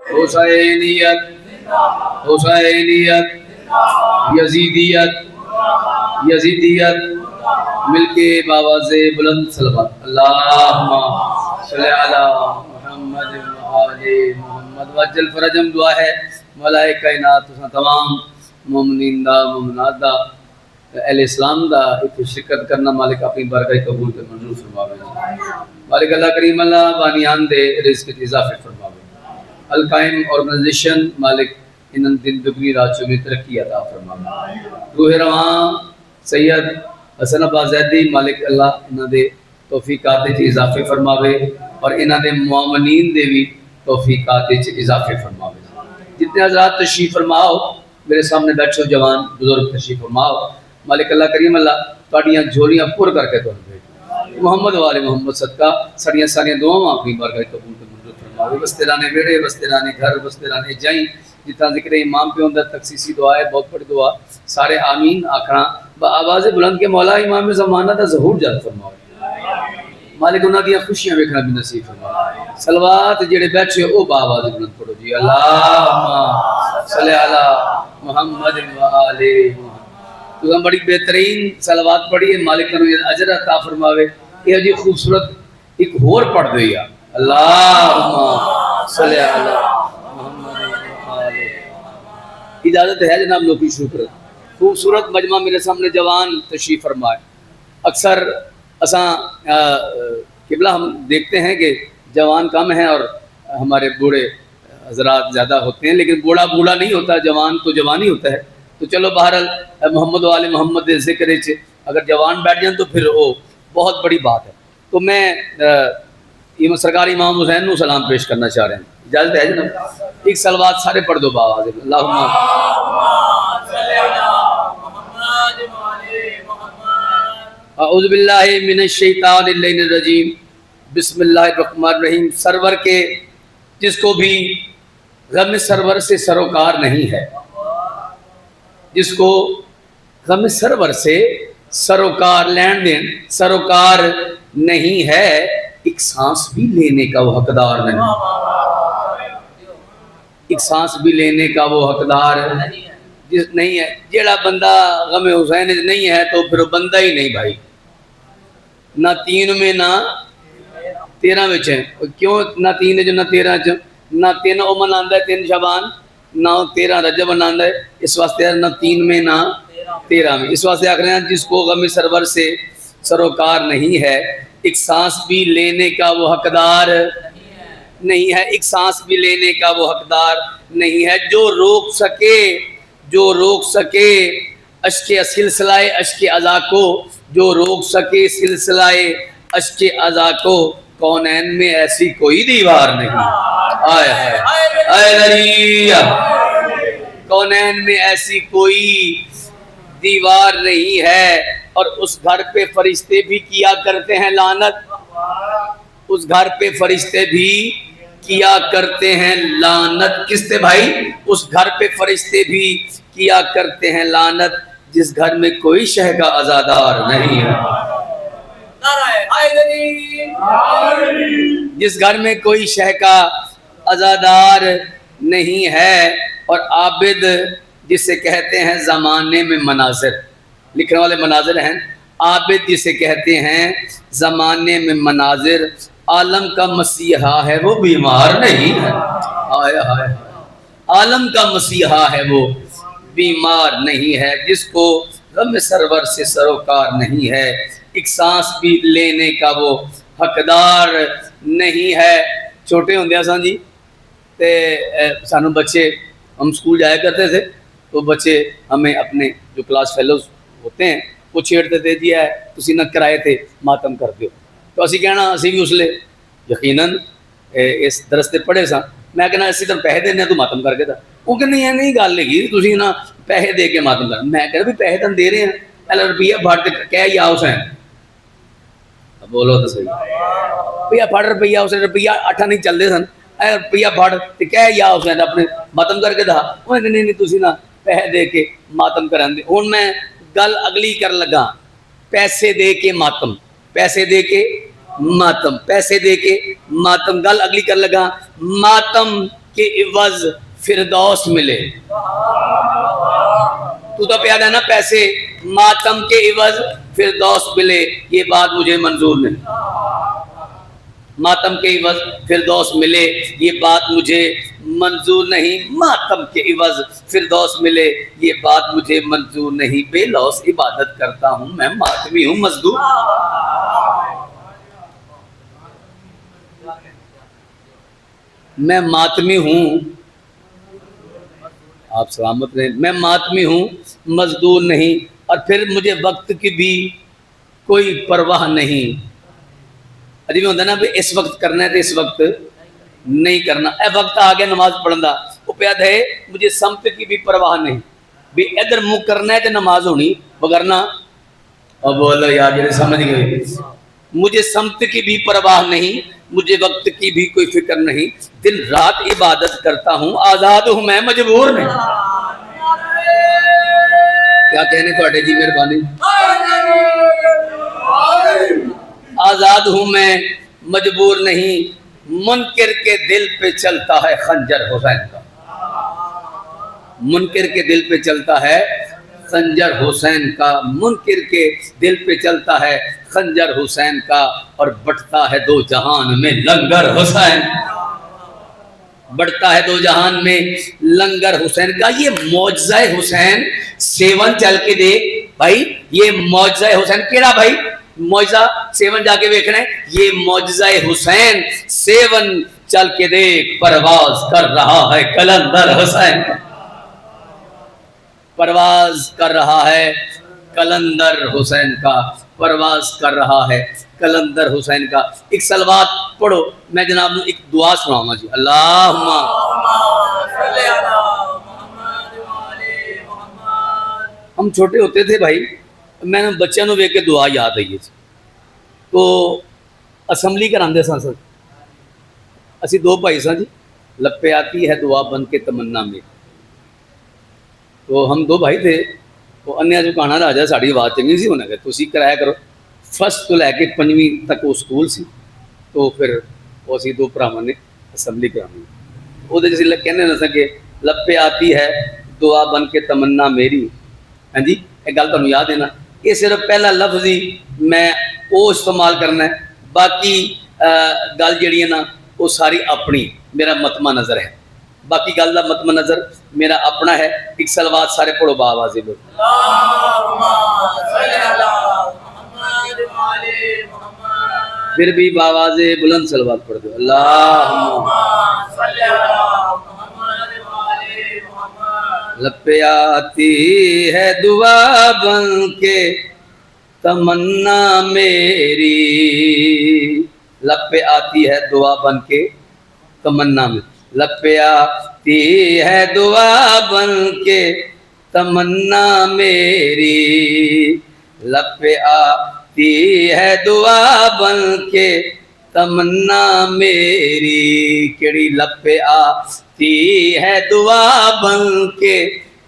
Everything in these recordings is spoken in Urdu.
حسینیت، حسینیت، یزیدیت، یزیدیت، مل کے باواز بلند صلوات اللہم صلی علی محمد وآل محمد وجل فرجم دعا ہے ملائکہ کائنات تمام مومنین دا مومنات دا اہل اسلام دا ایک شرکت کرنا مالک اپنی برکت قبول تے منظور فرماوے مالک اللہ کریم اللہ بانیان دے رزق تے اضافہ فرماوے القائم آرگنائزیشن مالک انہاں دن دگنی رات چوگی ترقی عطا فرماوے روح رواں سید حسن عباس زیدی مالک اللہ انہاں دے توفیقات تے اضافہ فرماوے اور انہاں دے معاونین دے بھی توفیقات تے اضافہ فرماوے جتنے حضرات تشریف فرماؤ میرے سامنے بیٹھو جوان بزرگ تشریف فرماؤ مالک اللہ کریم اللہ تواڈیاں جھولیاں پر کر کے تواڈے بھیج محمد والے محمد صدقہ سڑیاں ساریاں دعاواں اپنی بارگاہ قبول تے منظور فرماوے وستے رانے ویڑے وستے رانے گھر وستے رانے جائیں جتنا ذکر امام پہ ہوندہ تخصیصی دعا ہے بہت بڑی دعا سارے آمین آکھنا با آواز بلند کے مولا امام زمانہ دا ظہور جات فرماوے مالک انہاں دیاں خوشیاں ویکھنا بھی نصیب فرماوے صلوات جڑے بیٹھے او با آواز بلند پڑھو جی اللہم صلی علی محمد وآل محمد تو ہم بڑی بہترین صلوات پڑھی ہے مالک انہوں یہ اجر عطا فرماوے یہ جی خوبصورت ایک ہور پڑھ دو یا اللہم صلی علی محمد وآل اجازت ہے جناب لوگ کی شکر خوبصورت مجمع میرے سامنے جوان تشریف فرمائے اکثر اساں قبلہ ہم دیکھتے ہیں کہ جوان کم ہیں اور ہمارے بوڑھے حضرات زیادہ ہوتے ہیں لیکن بوڑھا بوڑھا نہیں ہوتا جوان تو جوان ہی ہوتا ہے تو چلو بہرحال محمد والے محمد دے ذکر چھے اگر جوان بیٹھ جائیں تو پھر وہ بہت بڑی بات ہے تو میں سرکار امام حسین کو سلام پیش کرنا چاہ رہے ہیں اجازت ہے جناب ایک صلوات سارے پڑھ دو باواز اللہم اعوذ باللہ من الشیطان الرجیم بسم اللہ الرحمن الرحیم سرور کے جس کو بھی غم سرور سے سروکار نہیں ہے جس کو غم سرور سے سروکار لین دین سروکار نہیں ہے ایک سانس بھی لینے کا وہ حقدار نہیں ایک سانس بھی لینے کا وہ حقدار جس نہیں ہے جیڑا بندہ غم حسین نہیں ہے تو پھر وہ بندہ ہی نہیں بھائی نہ تین میں نہ 13 میں چھے کیوں نہ تین جو نہ 13 چھے نہ 3 اومن آندہ ہے 3 شبان نہ 13 رجب آندہ ہے اس واسطے نہ 3 میں نہ 13 میں اس واسطے آخر ہیں جس کو غم سرور سے سروکار نہیں ہے ایک سانس بھی لینے کا وہ حقدار نہیں ہے ایک سانس بھی لینے کا وہ حقدار نہیں ہے جو روک سکے اشک سلسلہ اشک عزا کو جو روک سکے سلسلہ اشک عزا کو کونین میں ایسی کوئی دیوار نہیں آئے نریہ کونین میں ایسی کوئی دیوار نہیں ہے اور اس گھر پہ فرشتے بھی کیا کرتے ہیں لعنت اس گھر پہ فرشتے بھی کیا کرتے ہیں لعنت کس تے بھائی اس گھر پہ فرشتے بھی کیا کرتے ہیں لعنت جس گھر میں کوئی شہ کا عزادار نہیں ہے جس گھر میں کوئی شہ کا عزادار نہیں ہے اور عابد جسے کہتے ہیں زمانے میں مناظر لکھنے والے مناظر ہیں عابد جسے کہتے ہیں زمانے میں مناظر عالم کا مسیحا ہے وہ بیمار نہیں ہے عالم کا مسیحا ہے وہ بیمار نہیں ہے جس کو غم سرور سے سروکار نہیں ہے ایک سانس بھی لینے کا وہ حقدار نہیں ہے چھوٹے ہوندے ہیں جی تے سانو بچے ہم سکول جایا کرتے تھے تو بچے ہمیں اپنے جو کلاس فیلوز ہوتے ہیں وہ چھیڑتے تھے جی ہے تسی نہ کرائے تھے ماتم کر دیو تو اسی کہنا اسی بھی اس لے یقیناً اس درستے پڑھے سا میں کہنا اسی طرح پیسے دینے تو ماتم کر کے تھا وہ کہ نہیں ہے نہیں گال لگی تسی نہ پیسے دے کے ماتم کر میں کہہ رہا بھی پیسے تم دے رہے ہیں پہلے روپیہ بھاڑتے کہہ یا حسین بولو تو صحیح روپیہ پھاڑ روپیہ اسے روپیہ 8 نہیں چل دے سن روپیہ پھاڑ تو کہہ یا حسین اپنے ماتم کر کے تھا وہ نہیں تسی نہ پیسے دے کے ماتم کرن دے ہن میں گل اگلی کر لگا پیسے دے کے ماتم پیسے دے کے ماتم پیسے دے کے ماتم گل اگلی کر لگا ماتم کے عوض فردوس ملے. تو پیدا نا پیسے، ماتم کے عوض فردوس ملے، یہ بات مجھے منظور نہیں. ماتم کے عوض فردوس ملے، یہ بات مجھے منظور نہیں. ماتم کے عوض فردوس ملے، یہ بات مجھے منظور نہیں. بے لوث عبادت کرتا ہوں میں، ماتمی ہوں مزدور. میں ماتمی ہوں، آپ سلامت رہیں. میں ماتمی ہوں مزدور نہیں، اور پھر مجھے وقت کی بھی کوئی پرواہ نہیں. عجیب ہوتا نا، اس وقت کرنا ہے تو اس وقت نہیں کرنا. اے وقت آ گیا نماز پڑھنا، وہ پیاد ہے مجھے سمت کی بھی پرواہ نہیں. بھی ادھر منہ کرنا ہے تو نماز ہونی، وگرنا اب بولو یار میرے سمجھ گئے. مجھے سمت کی بھی پرواہ نہیں، مجھے وقت کی بھی کوئی فکر نہیں. دن رات عبادت کرتا ہوں، آزاد ہوں میں، مجبور نہیں. کیا کہنے تھوڑے جی، مہربانی. آزاد ہوں میں، مجبور نہیں. منکر کے دل پہ چلتا ہے خنجر حسین کا. منکر کے دل پہ چلتا ہے خنجر حسین کا. منکر کے دل پہ چلتا ہے خنجر حسین کا، اور بٹتا ہے دو جہان میں لنگر حسین. بڑھتا ہے دو جہان میں لنگر حسین کا. یہ معجزہ حسین سیون چل کے دے بھائی. یہ معجزہ حسین کیڑا بھائی؟ معجزہ سیون جا کے دیکھنا ہے. یہ معجزہ حسین سیون چل کے دیکھ، پرواز کر رہا ہے کلندر حسین. پرواز کر رہا ہے کلندر حسین کا. پرواز کر رہا ہے کلندر حسین کا. ایک صلوات پڑھو، میں جناب نے ایک دعا سناؤں گا جی. اللہم ہم چھوٹے ہوتے تھے بھائی، میں نے بچوں نے ویکھ کے دعا یاد آئی ہے. تو اسمبلی کراندے سن سر اسی دو بھائی سن جی. لپے آتی ہے دعا بن کے تمنا میں. تو ہم دو بھائی تھے. تو انیا جو کہنا راجا ساڑی آواز چنگی سی ہونے گئے تسی کرایا کرو. فرسٹ تو لے کے 5ویں تک وہ سکول سی. تو پھر وہ اسی دو بھراواں نے اسمبلی کرانی. وہ جیسے کہنے نہ سکے لپے آتی ہے دعا بن کے تمنا میری. ہاں جی، ایک گل تمہیں یاد ہے نا، یہ صرف پہلا لفظ ہی میں وہ استعمال کرنا ہے. باقی گل جیڑی ہے نا وہ ساری اپنی، میرا متمع نظر ہے. باقی گل کا متمع نظر میرا اپنا ہے. ایک صلوات سارے پڑھو باواز بولو. پھر بھی باواز بلند صلوات پڑھ دو. اللہم لپے آتی ہے دعا بن کے تمنا میری. لپے آتی ہے دعا بن کے تمنا میں. لپے آتی ہے دعا بن کے تمنا میری. لپے آتی ہے دعا بن کے تمنا میری. کیڑی لپے آتی ہے دعا بن کے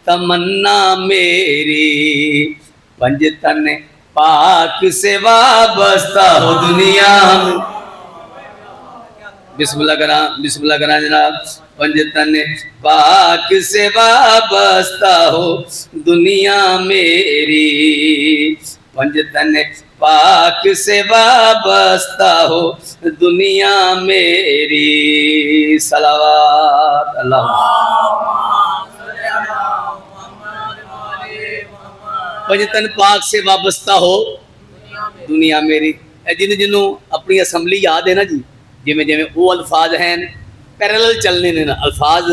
تمنا میری. پنجتن پاک سے وابستہ ہو دنیا میں. بسم اللہ کرا جناب. پنجتن پاک سے وابستہ ہو دنیا میری. پنجتن پاک سے وابستہ ہو دنیا میری. صلوات اللہ. پنجتن پاک سے وابستہ ہو دنیا میری. جنہوں اپنی اسمبلی یاد ہے نا جی، جی وہ الفاظ ہیں پیرلل چلنے نے نا. الفاظ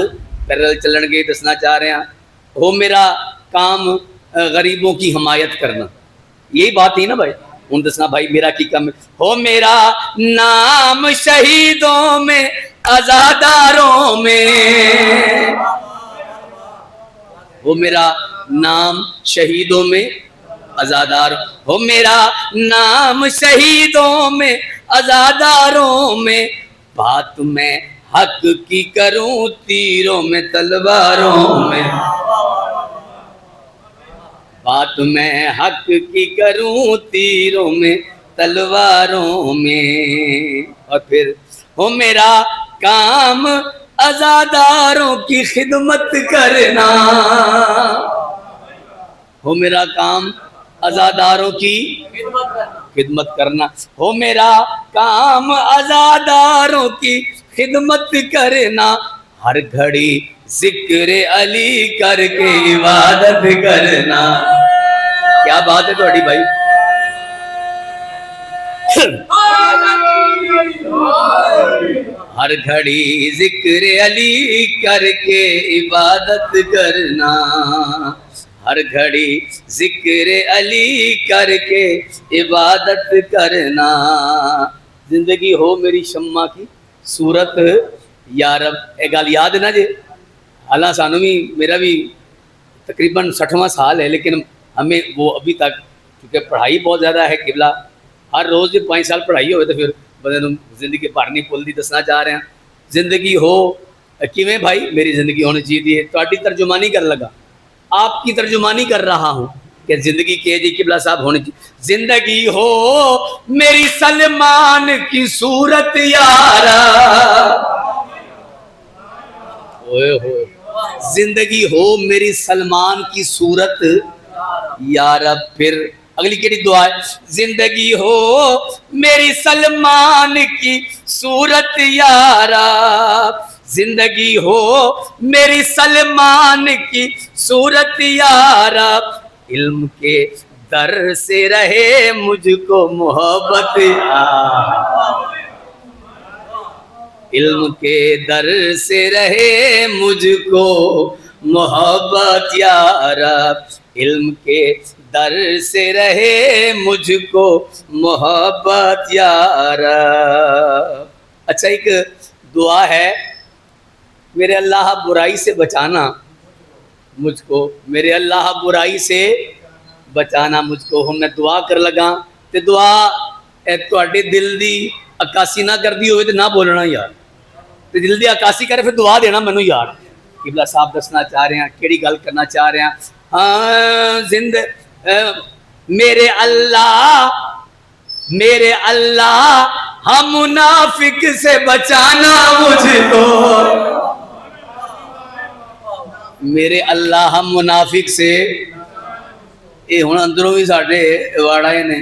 پیرلل چلن کے دسنا چاہ رہے ہیں. ہو میرا کام غریبوں کی حمایت کرنا، یہی بات ہی نا بھائی. ہوں دسنا بھائی میرا کی کام ہے. ہو میرا نام شہیدوں میں عزاداروں میں. ہو میرا نام شہیدوں میں عزادار. ہو میرا نام شہیدوں میں عزاداروں میں. بات میں حق کی کروں تیروں میں تلواروں میں. بات میں حق کی کروں تیروں میں تلواروں میں. اور پھر ہو میرا کام عزاداروں کی خدمت کرنا، ہو میرا کام عزاداروں کی خدمت کرنا، ہو میرا کام عزاداروں کی خدمت کرنا، ہر گھڑی ذکر علی کر کے عبادت کرنا. کیا بات ہے تھوڑی بھائی. ہر گھڑی ذکر علی کر کے عبادت کرنا، ہر گھڑی ذکر علی کر کے عبادت کرنا. زندگی ہو میری شمع کی صورت یا رب. ایک گل یاد ہے نا جی، حالانکہ سانو بھی میرا بھی تقریباً 60واں سال ہے، لیکن ہمیں وہ ابھی تک کیونکہ پڑھائی بہت زیادہ ہے قبلہ، ہر روز جب 5 سال پڑھائی ہوئے تو پھر بندے زندگی بھر نہیں بھولدی. دسنا چاہ رہے ہیں زندگی ہو کیویں بھائی، میری زندگی ہونی چاہیے. تہاڈی ترجمانی کر لگا، آپ کی ترجمانی کر رہا ہوں کہ زندگی کے جی قبلہ صاحب ہونی چاہیے. زندگی ہو میری سلمان کی صورت یارا، زندگی ہو میری سلمان کی صورت یا رب. پھر اگلی کیڑی دعا ہے، زندگی ہو میری سلمان کی صورت یا رب، زندگی ہو میری سلمان کی صورت یا رب. علم کے در سے رہے مجھ کو محبت، علم کے در سے رہے مجھ کو محبت یا رب، علم کے در سے رہے مجھ کو محبت یا رب. اچھا ایک دعا ہے، میرے اللہ برائی سے بچانا مجھ کو، میرے اللہ برائی سے بچانا مجھ کو. ہم میں دعا کر لگا تے دعا تواڈے دل دی عکاسی نہ کردی ہوئے تے نہ بولنا یار، تے دل دی عکاسی کرے پھر دعا دینا مینوں یار. قبلہ صاحب دسنا چاہ رہے ہیں کیڑی گل کرنا چاہ رہے ہیں. میرے اللہ ہم منافق سے بچانا مجھ کو، میرے اللہ ہم منافق سے. یہ ہوں اندروں بھی ساڈے واڑا نے،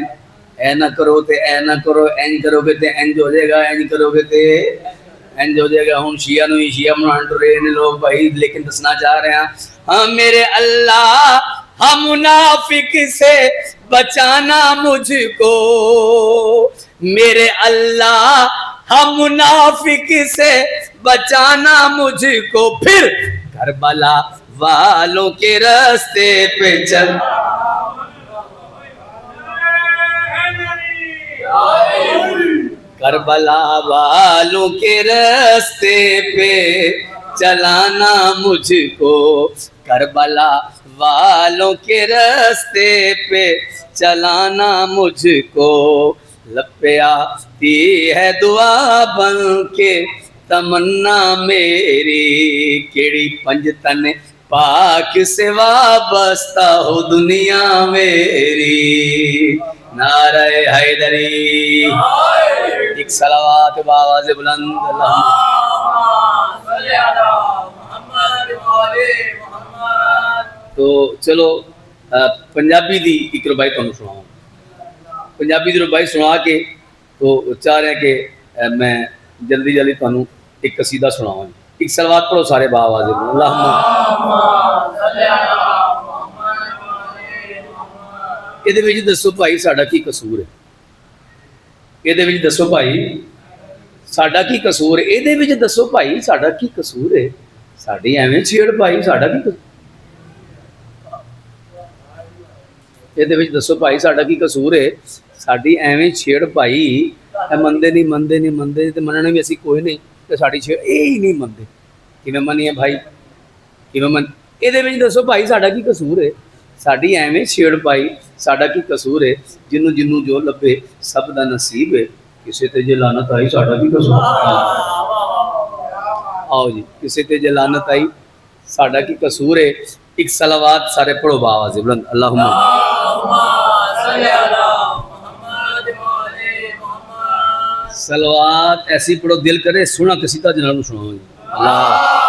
اے نہ کرو تے اے نہ کرو، اینج کرو گے تے اینج ہو جائے گا، اینج کرو گے تے اینج ہو جائے گا. ہوں شیعہ نو ہی شیعہ بنان ٹرے نے لوگ بھائی، لیکن دسنا چاہ رہے ہیں ہاں میرے اللہ ہم منافق سے بچانا مجھ کو، میرے اللہ ہم منافق سے بچانا مجھ کو. پھر کربلا والوں کے راستے پہ چل، کربلا والوں کے راستے پہ چلانا مجھ کو، کربلا والوں کے راستے پہ چلانا مجھ کو. لب پہ آتی ہے دعا بن کے تمنا میری، کیڑی پنجتن پاک سے وابستہ ہو دنیا میری. نعرہ حیدری. ایک صلوات بآواز بلند اللہم صلی علی محمد وعلی محمد. تو چلو پنجابی دی ایک ربائی تمہیں سناؤں، پنجابی دی ربائی سنا کے تو چاہ رہے ہیں کہ میں جلدی جلدی تمہیں ایک قصیدہ سناؤں. ایک صلوات پڑھو سارے بآواز بلند اللہم صلی علی یہ وچ دسو بھائی ساڈا کی قصور ہے، یہ وچ دسو بھائی ساڈا کی قصور ہے، یہ وچ دسو بھائی ساڈا کی قصور ہے. ساڈی ایویں چھیڑ بھائی ساڈا کی قصور، یہ وچ دسو بھائی ساڈا کی قصور ہے. ساڈی ایویں چھیڑ بھائی مندے نہیں مندے نہیں مندے تے مننے بھی اسی کوئی نہیں تے ساڈی چھیڑ ہی نہیں مندے. کیویں منیے بھائی کیویں من، یہ وچ دسو بھائی ساڈا کی قصور ہے. ساڈی ایویں چھیڑ پائی ساڈا کی قصور ہے، جنوں جنوں جو لبے سب دا نصیب ہے. کسے تے جے لعنت آئی ساڈا کی قصور. آؤ جی کسے تے جے لعنت آئی ساڈا کی قصور ہے. ایک صلوات سارے پڑھو بآواز بلند اللہم صلی علی محمد وعلی محمد. صلوات ایسی پڑھو دل کرے سونا قصیدہ جناب سناؤ. اللہ